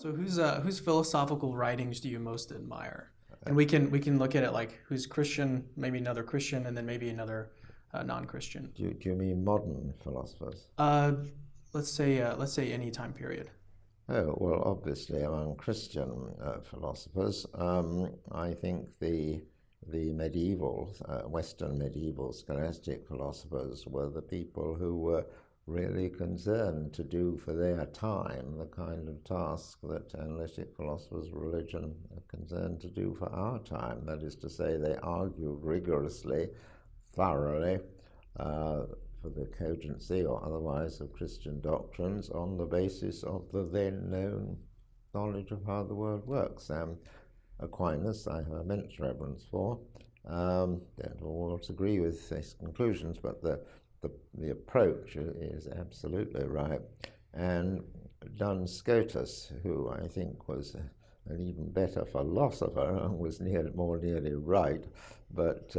So whose philosophical writings do you most admire? And we can look at it like who's Christian, maybe another Christian, and then maybe another non-Christian. Do you mean modern philosophers? Uh, let's say any time period. Oh, well, obviously among Christian philosophers, I think the medieval, Western medieval scholastic philosophers were the people who were really concerned to do for their time the kind of task that analytic philosophers of religion are concerned to do for our time. That is to say, they argued rigorously, thoroughly, for the cogency or otherwise of Christian doctrines on the basis of the then known knowledge of how the world works. Aquinas, I have immense reverence for. Don't always agree with his conclusions, but the approach is absolutely right. And Duns Scotus, who I think was an even better philosopher and was more nearly right, but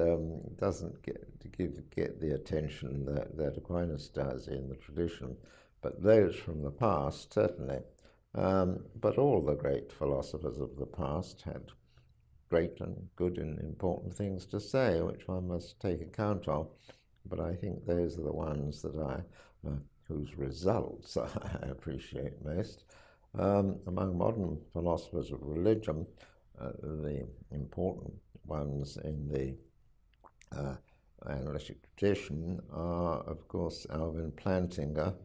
doesn't get the attention that Aquinas does in the tradition. But those from the past, certainly. But all the great philosophers of the past had great and good and important things to say, which one must take account of. But I think those are the ones that whose results I appreciate most. Among modern philosophers of religion, the important ones in the analytic tradition are, of course, Alvin Plantinga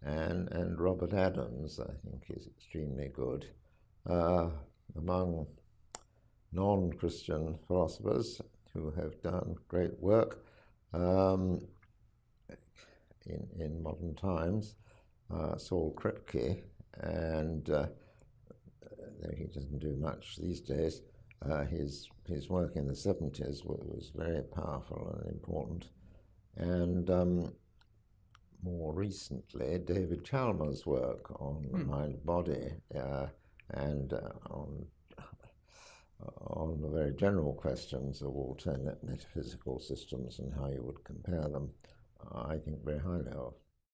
and Robert Adams, I think, is extremely good. Among non-Christian philosophers who have done great work in modern times, Saul Kripke, and though he doesn't do much these days, his work in the 70s was very powerful and important. And more recently, David Chalmers' work on the mind-body and on the very general questions of alternate metaphysical systems and how you would compare them, I think very highly of.